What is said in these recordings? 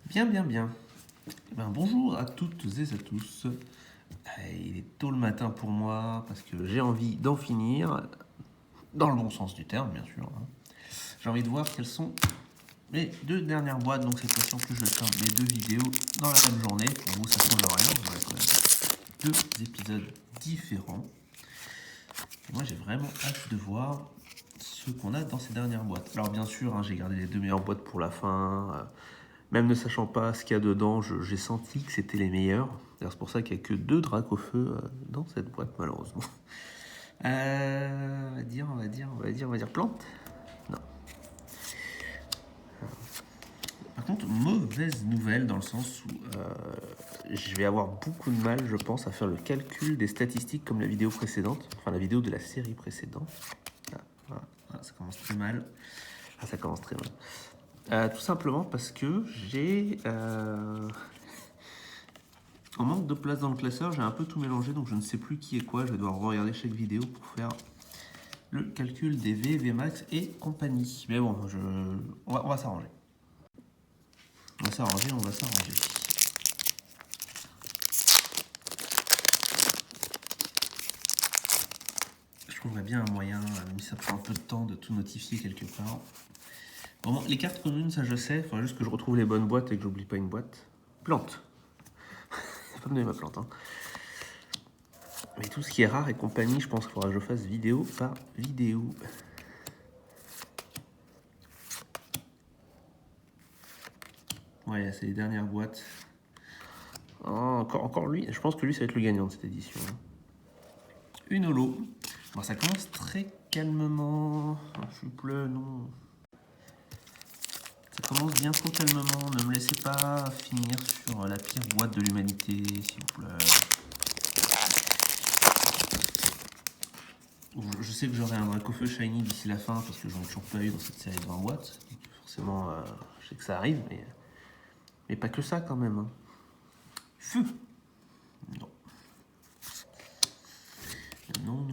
Bien, bien, bien. Bonjour à toutes et à tous. Il est tôt le matin pour moi parce que j'ai envie d'en finir, dans le bon sens du terme, bien sûr. J'ai envie de voir quelles sont mes deux dernières boîtes. Donc cette fois-ci, en plus, je sors mes deux vidéos dans la même journée. Pour vous, ça ne change rien. Vous aurez quand même deux épisodes différents. Et moi, j'ai vraiment hâte de voir ce qu'on a dans ces dernières boîtes. Alors bien sûr, j'ai gardé les deux meilleures boîtes pour la fin. Même ne sachant pas ce qu'il y a dedans, j'ai senti que c'était les meilleurs. D'ailleurs, c'est pour ça qu'il n'y a que 2 dracs au feu dans cette boîte, malheureusement. On va dire plante. Non. Par contre, mauvaise nouvelle dans le sens où je vais avoir beaucoup de mal, je pense, à faire le calcul des statistiques comme la vidéo précédente, enfin la vidéo de la série précédente. Ça commence très mal. Ça commence très mal. Tout simplement parce que j'ai... En manque de place dans le classeur, j'ai un peu tout mélangé, donc je ne sais plus qui est quoi. Je vais devoir regarder chaque vidéo pour faire le calcul des V, Vmax et compagnie. Mais bon, on va s'arranger. On va s'arranger. Je trouverais bien un moyen, même si ça prend un peu de temps, de tout notifier quelque part. Bon, les cartes communes, ça je sais. Il faudra juste que je retrouve les bonnes boîtes et que j'oublie pas une boîte. Plante. Faut pas me donner ma plante, hein. Mais tout ce qui est rare et compagnie, je pense qu'il faudra que je fasse vidéo par vidéo. Ouais, c'est les dernières boîtes. Oh, encore lui, je pense que lui, ça va être le gagnant de cette édition. Une holo. Bon, ça commence très calmement. S'il vous plaît, non. Ça commence bien trop calmement. Ne me laissez pas finir sur la pire boîte de l'humanité, s'il vous plaît. Je sais que j'aurai un Dracofeu Shiny d'ici la fin parce que j'en ai toujours pas eu dans cette série de 20 boîtes. Donc forcément, je sais que ça arrive, mais pas que ça quand même. Feu. Non. Non.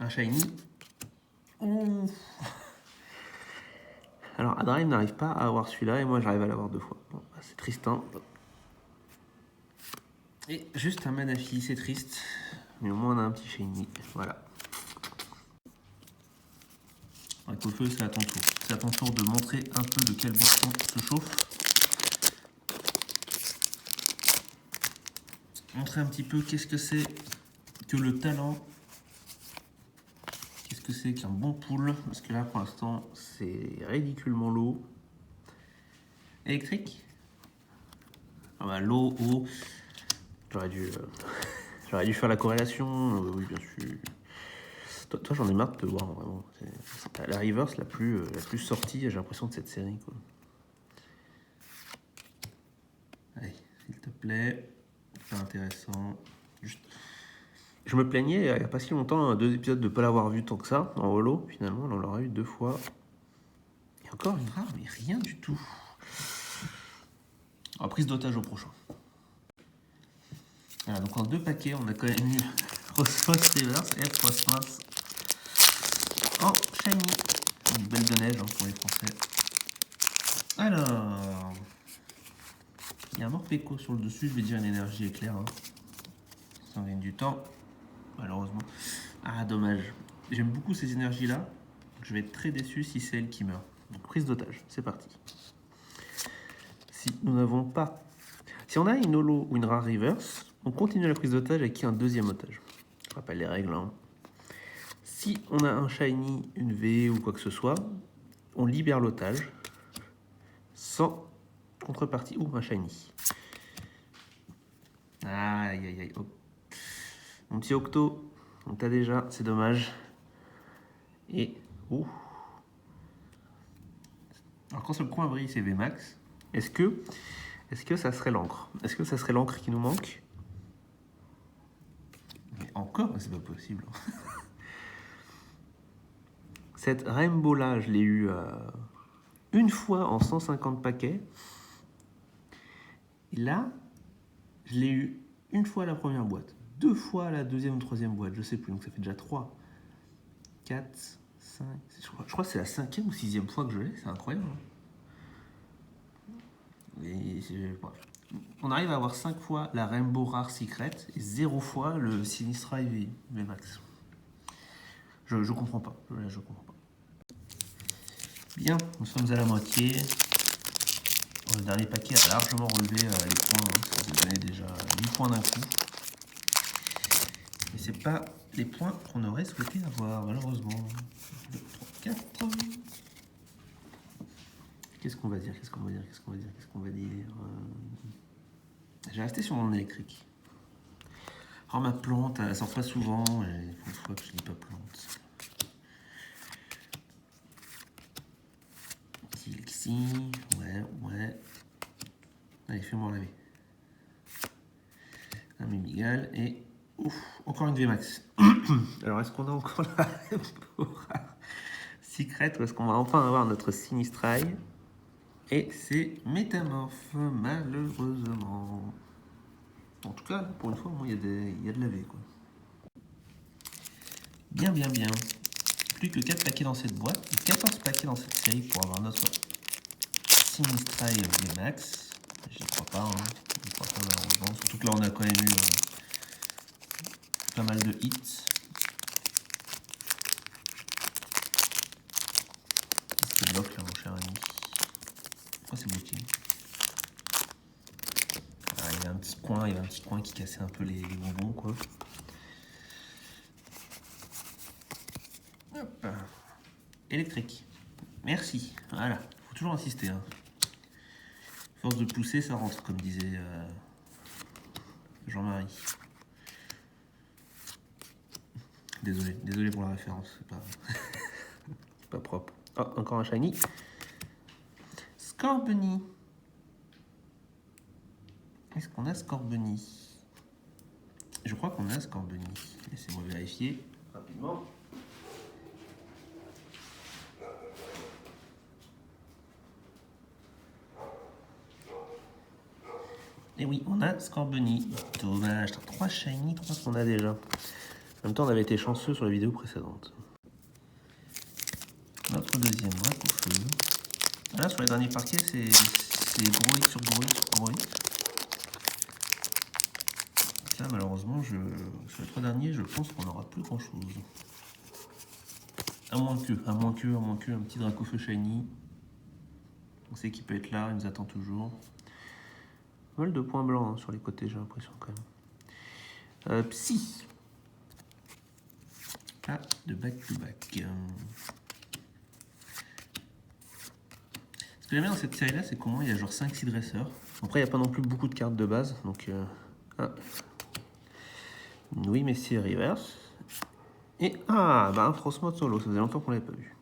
Un shiny. Ouh. Alors, Adrive n'arrive pas à avoir celui-là et moi j'arrive à l'avoir 2 fois. Bon, bah, c'est triste, hein. Et juste un Manafi, c'est triste. Mais au moins on a un petit shiny. Voilà. Avec le feu, c'est à ton tour. C'est à ton tour de montrer un peu de quelle boisson se chauffe. Montrer un petit peu qu'est-ce que c'est que le talent. Qu'est-ce que c'est qu'un bon pool. Parce que là, pour l'instant, c'est ridiculement low. Électrique. Ah bah, low, haut. J'aurais dû faire la corrélation. Oui, bien sûr. Toi j'en ai marre de te voir, vraiment. C'est la reverse la plus sortie, j'ai l'impression, de cette série, quoi. Allez, s'il te plaît. C'est intéressant. Juste... Je me plaignais il n'y a pas si longtemps, 2 épisodes de ne pas l'avoir vu tant que ça, en holo. Finalement, on l'aura eu 2 fois. Et encore une rare, mais rien du tout. Alors, prise d'otage au prochain. Voilà, donc en 2 paquets, on a quand même eu Rosphos Reverse et Frostmas en shiny. Une belle de neige, pour les Français. Alors, il y a un Morpeko sur le dessus, je vais dire une énergie éclair. Ça en gagne du temps, malheureusement. Ah, dommage. J'aime beaucoup ces énergies-là. Je vais être très déçu si c'est elle qui meurt. Donc, prise d'otage, c'est parti. Si nous n'avons pas... Si on a une holo ou une rare reverse, on continue la prise d'otage avec un deuxième otage. Je rappelle les règles, hein. Si on a un shiny, une V ou quoi que ce soit, on libère l'otage sans contrepartie ou un shiny. Aïe. Oh. Mon petit Octo, on t'a déjà, c'est dommage. Et... Ouh. Alors quand sur le coin brille, c'est Vmax. Est-ce que ça serait l'encre? Est-ce que ça serait l'encre qui nous manque? Mais encore, c'est pas possible. Cette Rainbow là, je l'ai eu une fois en 150 paquets. Et là, je l'ai eu une fois à la première boîte. 2 fois la deuxième ou troisième boîte, je sais plus, donc ça fait déjà 3, 4, 5, je crois que c'est la 5e ou 6e fois que je l'ai, c'est incroyable. Et bref. On arrive à avoir 5 fois la Rainbow Rare Secret et 0 fois le Sinistra VMAX. Je comprends pas, là je comprends pas. Bien, nous sommes à la moitié. Le dernier paquet a largement relevé les points, ça vous donnait déjà 8 points d'un coup. Mais c'est pas les points qu'on aurait souhaité avoir, malheureusement. 2, 3, 4. Qu'est-ce qu'on va dire? J'ai resté sur mon électrique. Oh, ma plante, elle sort pas souvent, et il faut une fois que je dis pas plante. Ici, ouais. Allez, fais-moi rêver. Un Mimigal et ouf, encore une VMAX. Alors, est-ce qu'on a encore la Secret ou est-ce qu'on va enfin avoir notre Sinistrail? Et c'est métamorphe, malheureusement. En tout cas, pour une fois, il y a de la V, quoi. Bien. Plus que 4 paquets dans cette boîte, 14 paquets dans cette série pour avoir notre Sinistrail VMAX. J'y crois pas, J'y crois pas malheureusement. Surtout que là, on a quand même eu pas mal de hits. Qu'est-ce qui bloque là, mon cher ami? Pourquoi c'est bloqué? Il y avait un petit coin qui cassait un peu les bonbons, quoi. Hop. Électrique. Merci. Voilà. Faut toujours insister. Force de pousser, ça rentre, comme disait Jean-Marie. Désolé pour la référence. C'est pas propre. Oh, encore un shiny. Scorbunny. Est-ce qu'on a Scorbunny? Je crois qu'on a Scorbunny. Laissez-moi vérifier rapidement. Et oui, on a Scorbunny. Dommage, 3 shiny, 3 qu'on a déjà. En même temps, on avait été chanceux sur la vidéo précédente. Notre deuxième rack au feu. Là, sur les derniers parquets, c'est gros hit sur gros hit. Là, malheureusement, sur les 3 derniers, je pense qu'on n'aura plus grand chose. À moins que, un petit Dracofeu shiny. On sait qu'il peut être là, il nous attend toujours. Pas mal de points blancs sur les côtés, j'ai l'impression quand même. Psy. Pas de back-to-back. Ce que j'aime bien dans cette série-là, c'est qu'au moins il y a genre 5-6 dresseurs. Après, il n'y a pas non plus beaucoup de cartes de base. Donc, oui, mais c'est reverse. Et un Frostmoth solo, ça faisait longtemps qu'on ne l'avait pas vu.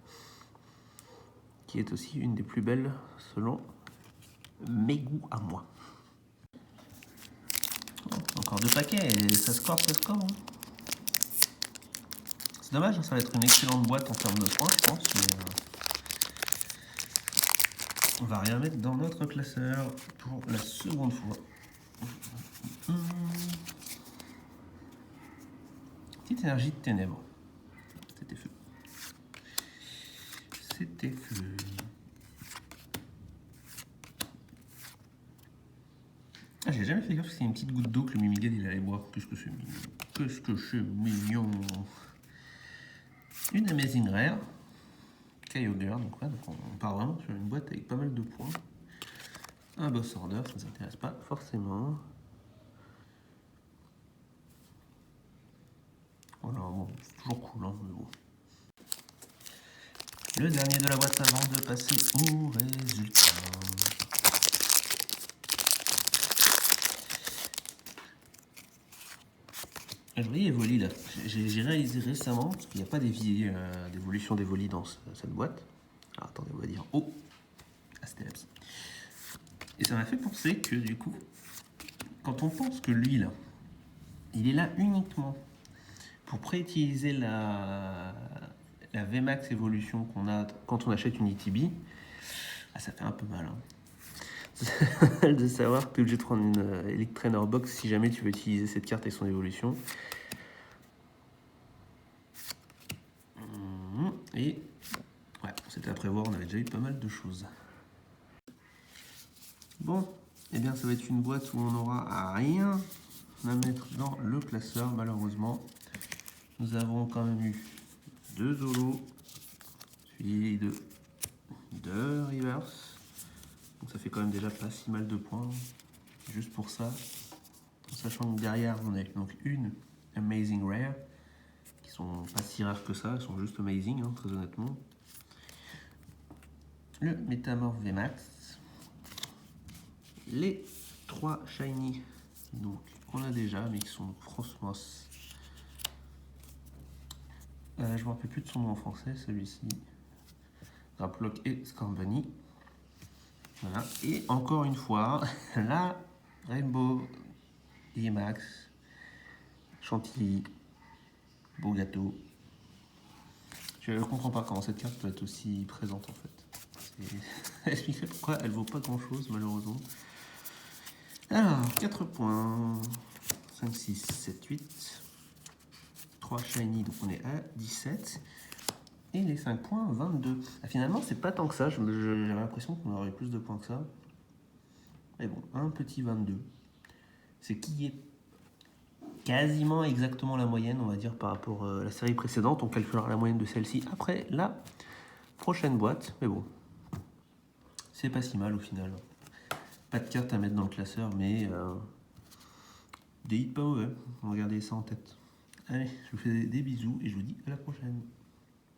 Qui est aussi une des plus belles selon mes goûts à moi. Encore 2 paquets et ça score. C'est dommage, ça va être une excellente boîte en termes de points, je pense. Mais on va rien mettre dans notre classeur pour la seconde fois. Petite énergie de ténèbres. C'était feu. J'ai jamais fait gaffe que c'est une petite goutte d'eau que le Mimigal il allait boire. Qu'est-ce que c'est mignon. Une Amazing Rare. Kyogre. Donc on part vraiment sur une boîte avec pas mal de points. Un Boss Order, ça ne nous intéresse pas forcément. Voilà, bon, c'est toujours cool, mais bon. Le dernier de la boîte avant de passer au résultat. Je voyais Evoli là. J'ai réalisé récemment, parce qu'il n'y a pas d'évolution d'Evoli dans cette boîte. Alors attendez, on va dire oh, Astelabs. Et ça m'a fait penser que du coup, quand on pense que lui là, il est là uniquement pour préutiliser la VMAX évolution qu'on a quand on achète une ETB, ça fait un peu mal. de savoir que tu es obligé de prendre une Elite Trainer Box si jamais tu veux utiliser cette carte et son évolution. Et ouais, c'était à prévoir, on avait déjà eu pas mal de choses. Bon, eh bien ça va être une boîte où on n'aura rien à mettre dans le classeur, malheureusement. Nous avons quand même eu 2 Zolo, suivi de 2 Reverse. Donc ça fait quand même déjà pas si mal de points, juste pour ça. En sachant que derrière, on a donc une Amazing Rare, qui sont pas si rares que ça, elles sont juste amazing, hein, très honnêtement. Le Métamorph VMAX. Les 3 Shiny, donc qu'on a déjà, mais qui sont Frostmoss. Je ne me rappelle plus de son nom en français, celui-ci. Raplock et Scorbunny. Voilà. Et encore une fois, la Rainbow VMAX. Chantilly. Beau gâteau. Je ne comprends pas comment cette carte peut être aussi présente en fait. Ça expliquerait pourquoi elle vaut pas grand chose malheureusement. Alors, 4 points. 5, 6, 7, 8. 3 shiny, donc on est à 17. Et les 5 points, 22. Ah, finalement, c'est pas tant que ça. J'avais l'impression qu'on aurait plus de points que ça. Mais bon, un petit 22. C'est qui est quasiment exactement la moyenne, on va dire, par rapport à la série précédente. On calculera la moyenne de celle-ci après la prochaine boîte. Mais bon, c'est pas si mal au final. Pas de carte à mettre dans le classeur, mais des hits pas mauvais. On va garder ça en tête. Allez, je vous fais des bisous et je vous dis à la prochaine.